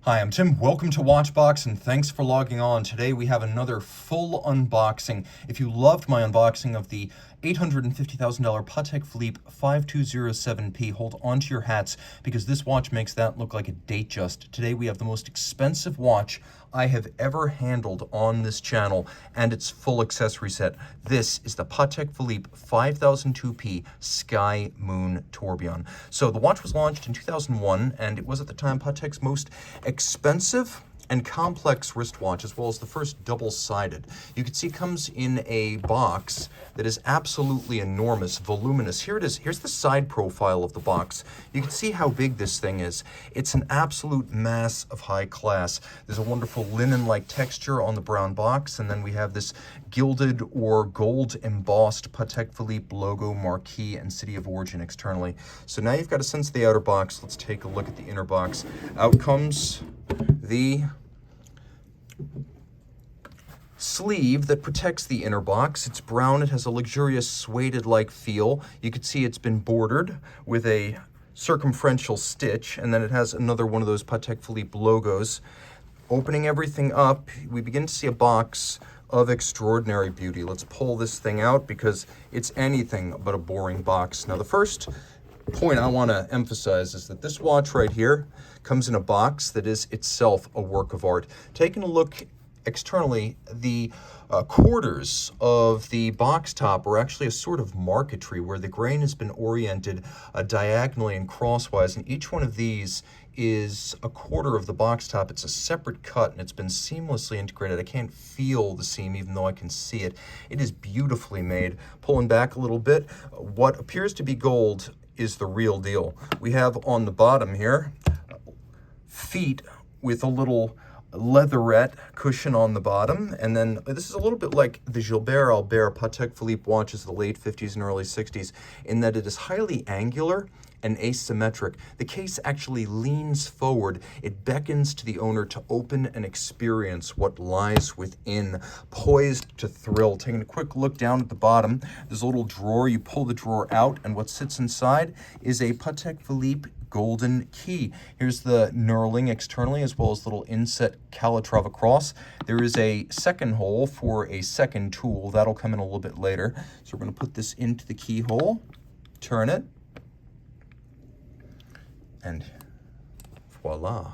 Hi, I'm Tim. Welcome to Watchbox and thanks for logging on. Today we have another full unboxing. If you loved my unboxing of the $850,000 Patek Philippe 5207P, hold on to your hats because this watch makes that look like a Datejust. Today we have the most expensive watch I have ever handled on this channel and its full accessory set. This is the Patek Philippe 5002P Sky Moon Tourbillon. So the watch was launched in 2001 and it was at the time Patek's most expensive and complex wristwatch, as well as the first double-sided. You can see it comes in a box that is absolutely enormous, voluminous. Here it is. Here's the side profile of the box. You can see how big this thing is. It's an absolute mass of high class. There's a wonderful linen-like texture on the brown box, and then we have this gilded or gold embossed Patek Philippe logo, marquee, and city of origin externally. So now you've got a sense of the outer box. Let's take a look at the inner box. Out comes the sleeve that protects the inner box. It's brown. It has a luxurious suede-like feel. You can see it's been bordered with a circumferential stitch, and then it has another one of those Patek Philippe logos. Opening everything up, we begin to see a box of extraordinary beauty. Let's pull this thing out because it's anything but a boring box. Now, the first point I want to emphasize is that this watch right here comes in a box that is itself a work of art. Taking a look externally, the quarters of the box top are actually a sort of marquetry where the grain has been oriented diagonally and crosswise, and each one of these is a quarter of the box top. It's a separate cut and it's been seamlessly integrated. I can't feel the seam even though I can see it. It is beautifully made. Pulling back a little bit, what appears to be gold is the real deal. We have on the bottom here feet with a little leatherette cushion on the bottom, and then this is a little bit like the Gilbert Albert Patek Philippe watches of the late 50s and early 60s in that it is highly angular and asymmetric. The case actually leans forward. It beckons to the owner to open and experience what lies within, poised to thrill. Taking a quick look down at the bottom, there's a little drawer. You pull the drawer out, and what sits inside is a Patek Philippe golden key. Here's the knurling externally, as well as little inset Calatrava cross. There is a second hole for a second tool. That'll come in a little bit later. So we're going to put this into the keyhole, turn it, and voila.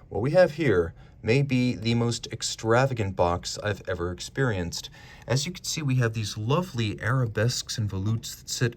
What we have here may be the most extravagant box I've ever experienced. As you can see, we have these lovely arabesques and volutes that sit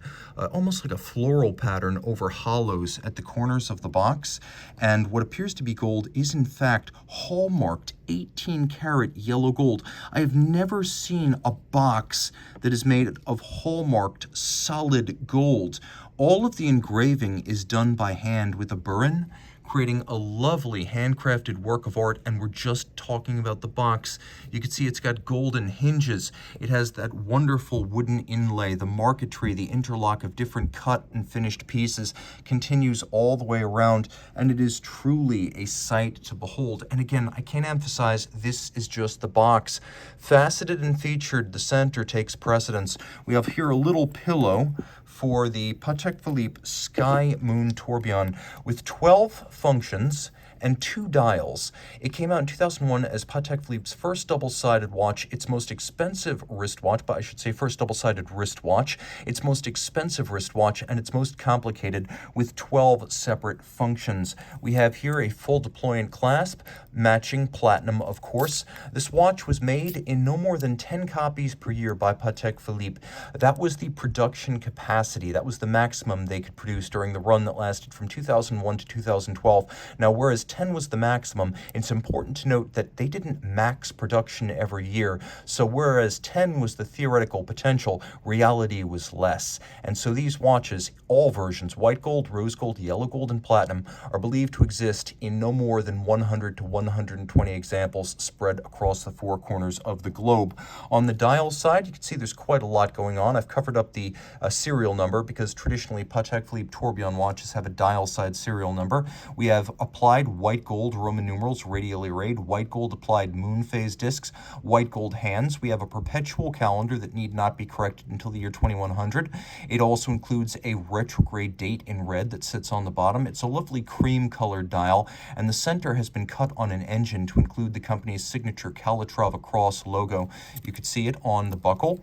almost like a floral pattern over hollows at the corners of the box. And what appears to be gold is in fact hallmarked 18-karat yellow gold. I have never seen a box that is made of hallmarked solid gold. All of the engraving is done by hand with a burin, creating a lovely handcrafted work of art, and we're just talking about the box. You can see it's got golden hinges. It has that wonderful wooden inlay, the marquetry, the interlock of different cut and finished pieces continues all the way around, and it is truly a sight to behold. And again, I can't emphasize, this is just the box. Faceted and featured, the center takes precedence. We have here a little pillow for the Patek Philippe Sky Moon Tourbillon with 12 functions and 2 dials. It came out in 2001 as Patek Philippe's first double-sided watch, its most expensive wristwatch, but I should say first double-sided wristwatch, its most expensive wristwatch, and its most complicated with 12 separate functions. We have here a full deployant clasp, matching platinum, of course. This watch was made in no more than 10 copies per year by Patek Philippe. That was the production capacity. That was the maximum they could produce during the run that lasted from 2001 to 2012. Now, whereas 10 was the maximum, it's important to note that they didn't max production every year. So whereas 10 was the theoretical potential, reality was less. And so these watches, all versions, white gold, rose gold, yellow gold, and platinum, are believed to exist in no more than 100 to 120 examples spread across the 4 corners of the globe. On the dial side, you can see there's quite a lot going on. I've covered up the serial number because traditionally Patek Philippe tourbillon watches have a dial side serial number. We have applied white gold Roman numerals radially arrayed, white gold applied moon phase discs, white gold hands. We have a perpetual calendar that need not be corrected until the year 2100. It also includes a retrograde date in red that sits on the bottom. It's a lovely cream colored dial, and the center has been cut on an engine to include the company's signature Calatrava cross logo. You could see it on the buckle.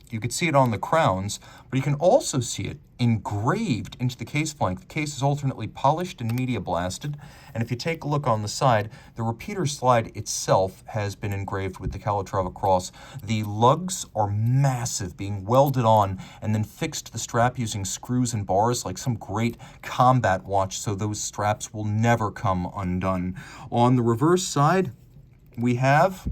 You could see it on the crowns, but you can also see it engraved into the case flank. The case is alternately polished and media blasted, and if you take a look on the side, the repeater slide itself has been engraved with the Calatrava cross. The lugs are massive, being welded on and then fixed to the strap using screws and bars like some great combat watch, so those straps will never come undone. On the reverse side, we have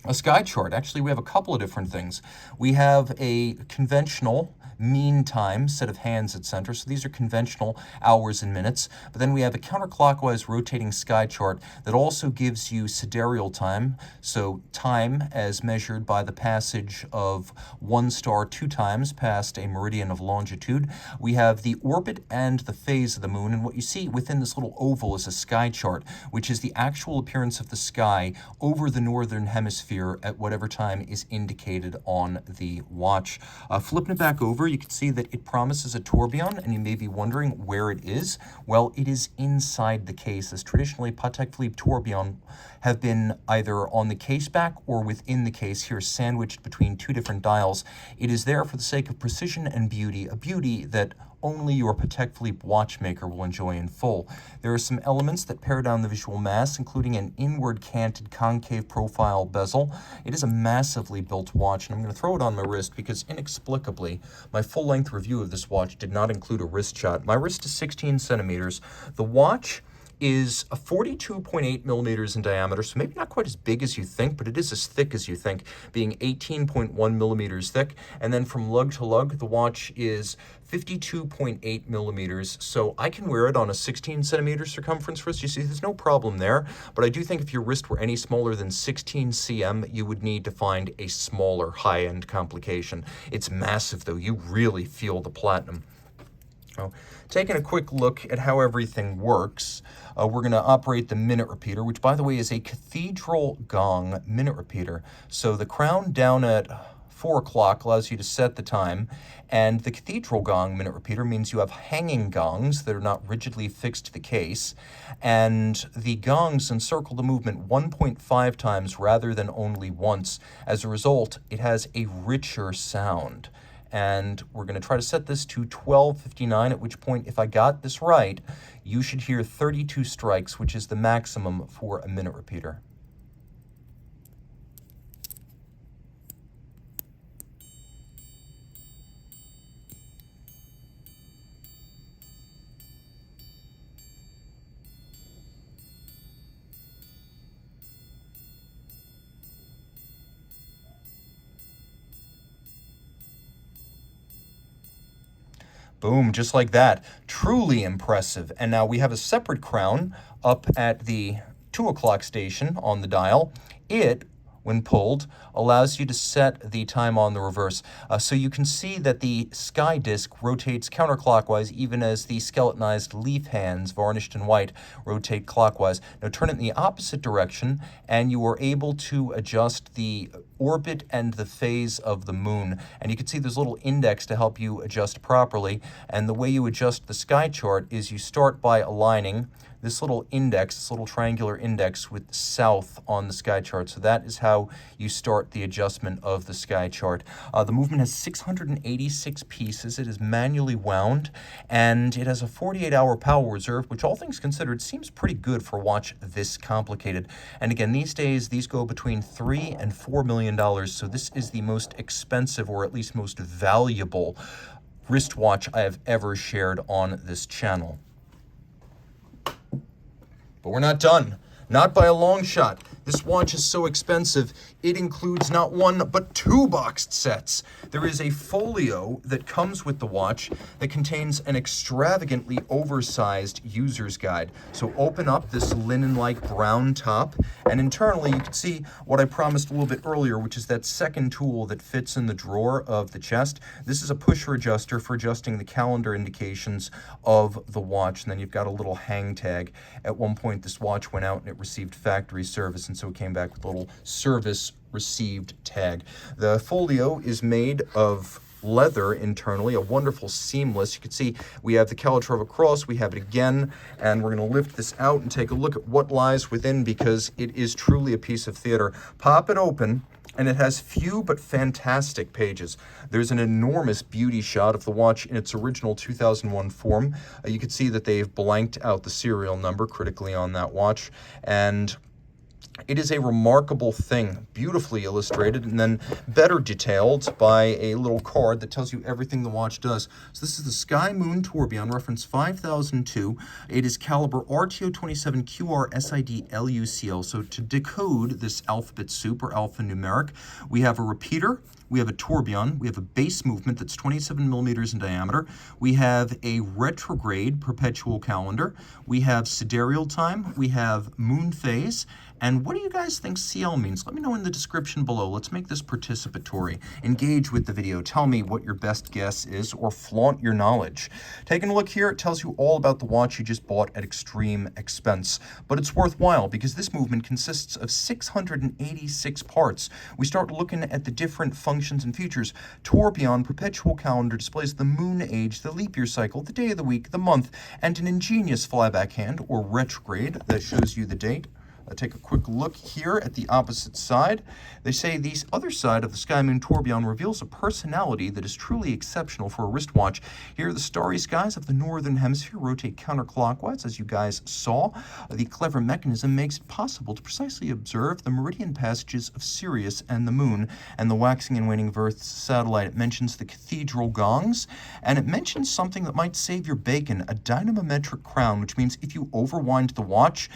a sky chart. Actually, we have a couple of different things. We have a conventional mean time set of hands at center. So these are conventional hours and minutes. But then we have a counterclockwise rotating sky chart that also gives you sidereal time. So time as measured by the passage of one star 2 times past a meridian of longitude. We have the orbit and the phase of the moon. And what you see within this little oval is a sky chart, which is the actual appearance of the sky over the northern hemisphere at whatever time is indicated on the watch. Flipping it back over, you can see that it promises a tourbillon, and you may be wondering where it is. Well, it is inside the case, as traditionally Patek Philippe tourbillon have been either on the case back or within the case, here sandwiched between 2 different dials. It is there for the sake of precision and beauty, a beauty that only your Patek Philippe watchmaker will enjoy in full. There are some elements that pare down the visual mass, including an inward canted concave profile bezel. It is a massively built watch, and I'm going to throw it on my wrist because inexplicably, my full-length review of this watch did not include a wrist shot. My wrist is 16 centimeters. The watch is a 42.8 millimeters in diameter, so maybe not quite as big as you think, but it is as thick as you think, being 18.1 millimeters thick. And then from lug to lug, the watch is 52.8 millimeters, so I can wear it on a 16 centimeter circumference wrist. You see, there's no problem there, but I do think if your wrist were any smaller than 16 cm, you would need to find a smaller high-end complication. It's massive, though. You really feel the platinum. Now, taking a quick look at how everything works, we're going to operate the minute repeater, which, by the way, is a cathedral gong minute repeater. So the crown down at 4 o'clock allows you to set the time, and the cathedral gong minute repeater means you have hanging gongs that are not rigidly fixed to the case, and the gongs encircle the movement 1.5 times rather than only once. As a result, it has a richer sound. And we're going to try to set this to 12:59, at which point, if I got this right, you should hear 32 strikes, which is the maximum for a minute repeater. Boom, just like that. Truly impressive. And now we have a separate crown up at the 2 o'clock station on the dial. It, when pulled, allows you to set the time on the reverse. So you can see that the sky disc rotates counterclockwise even as the skeletonized leaf hands, varnished in white, rotate clockwise. Now turn it in the opposite direction and you are able to adjust the orbit and the phase of the moon. And you can see there's a little index to help you adjust properly. And the way you adjust the sky chart is you start by aligning this little index, this little triangular index with south on the sky chart. So that is how you start the adjustment of the sky chart. The movement has 686 pieces. It is manually wound, and it has a 48-hour power reserve, which all things considered seems pretty good for a watch this complicated. And again, these days, these go between $3 and $4 million. So this is the most expensive, or at least most valuable, wristwatch I have ever shared on this channel. But we're not done. Not by a long shot. This watch is so expensive, it includes not one, but two boxed sets. There is a folio that comes with the watch that contains an extravagantly oversized user's guide. So open up this linen-like brown top, and internally you can see what I promised a little bit earlier, which is that second tool that fits in the drawer of the chest. This is a pusher adjuster for adjusting the calendar indications of the watch, and then you've got a little hang tag. At one point, this watch went out and it received factory service, and so it came back with a little service received tag. The folio is made of leather internally, a wonderful seamless. You can see we have the calatrava cross, we have it again, and we're going to lift this out and take a look at what lies within, because it is truly a piece of theater. Pop it open, and it has few but fantastic pages. There's an enormous beauty shot of the watch in its original 2001 form. You can see that they've blanked out the serial number critically on that watch, and it is a remarkable thing, beautifully illustrated and then better detailed by a little card that tells you everything the watch does. So this is the Sky Moon Tourbillon, reference 5002. It is caliber RTO27 QR SID LUCL. So to decode this alphabet soup or alphanumeric, we have a repeater, we have a tourbillon, we have a base movement that's 27 millimeters in diameter, we have a retrograde perpetual calendar, we have sidereal time, we have moon phase, and what do you guys think CL means? Let me know in the description below. Let's make this participatory. Engage with the video. Tell me what your best guess is, or flaunt your knowledge. Taking a look here, it tells you all about the watch you just bought at extreme expense. But it's worthwhile because this movement consists of 686 parts. We start looking at the different functions and features. Tourbillon perpetual calendar displays the moon age, the leap year cycle, the day of the week, the month, and an ingenious flyback hand, or retrograde, that shows you the date. Take a quick look here at the opposite side. They say the other side of the Sky Moon Tourbillon reveals a personality that is truly exceptional for a wristwatch. Here, the starry skies of the northern hemisphere rotate counterclockwise, as you guys saw. The clever mechanism makes it possible to precisely observe the meridian passages of Sirius and the moon, and the waxing and waning of Earth's satellite. It mentions the cathedral gongs, and it mentions something that might save your bacon, a dynamometric crown, which means if you overwind the watch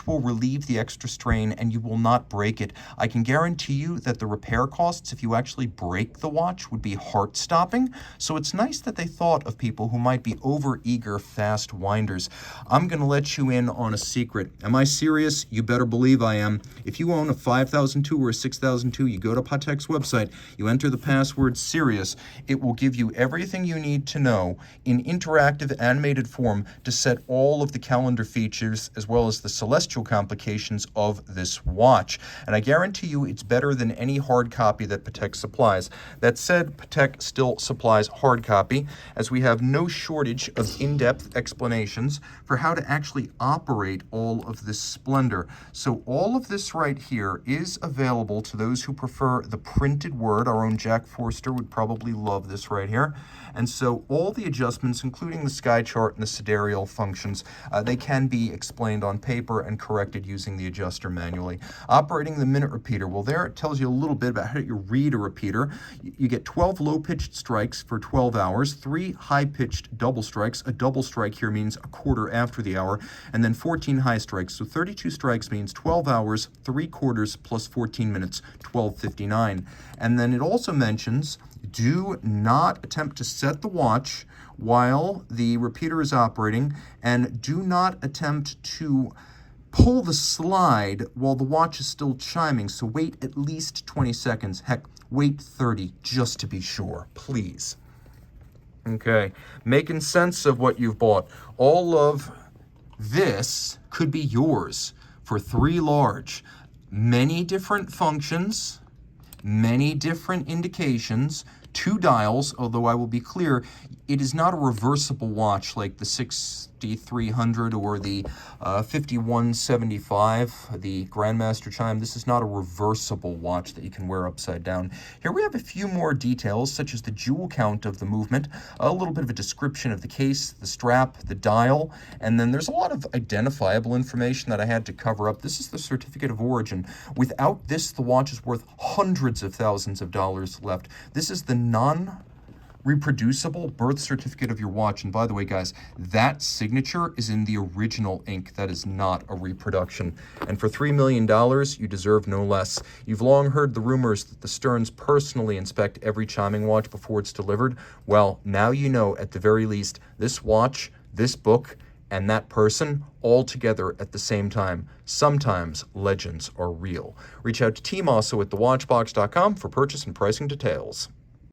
will relieve the extra strain and you will not break it. I can guarantee you that the repair costs, if you actually break the watch, would be heart-stopping. So it's nice that they thought of people who might be over-eager fast winders. I'm going to let you in on a secret. Am I serious? You better believe I am. If you own a 5002 or a 6002, you go to Patek's website, you enter the password SIRIUS, it will give you everything you need to know in interactive animated form to set all of the calendar features as well as the celestial complications of this watch. And I guarantee you it's better than any hard copy that Patek supplies. That said, Patek still supplies hard copy, as we have no shortage of in-depth explanations for how to actually operate all of this splendor. So all of this right here is available to those who prefer the printed word. Our own Jack Forster would probably love this right here. And so all the adjustments, including the sky chart and the sidereal functions, they can be explained on paper and corrected using the adjuster manually. Operating the minute repeater, well, there it tells you a little bit about how you read a repeater. You get 12 low-pitched strikes for 12 hours, 3 high-pitched double strikes. A double strike here means a quarter after the hour, and then 14 high strikes. So 32 strikes means 12 hours, 3 quarters plus 14 minutes, 12:59. And then it also mentions, do not attempt to set the watch while the repeater is operating, and do not attempt to pull the slide while the watch is still chiming. So wait at least 20 seconds. Heck, wait 30 just to be sure, please. Okay, making sense of what you've bought. All of this could be yours for $3 large. Many different functions, many different indications, 2 dials, although I will be clear, it is not a reversible watch like the 6300 or the 5175, the Grandmaster chime. This is not a reversible watch that you can wear upside down. Here we have a few more details, such as the jewel count of the movement, a little bit of a description of the case, the strap, the dial, and then there's a lot of identifiable information that I had to cover up. This is the certificate of origin. Without this, the watch is worth hundreds of thousands of dollars left. This is the reproducible birth certificate of your watch. And by the way, guys, that signature is in the original ink. That is not a reproduction. And for $3 million, you deserve no less. You've long heard the rumors that the Sterns personally inspect every chiming watch before it's delivered. Well, now you know, at the very least, this watch, this book, and that person all together at the same time. Sometimes legends are real. Reach out to Team Mosso at thewatchbox.com for purchase and pricing details.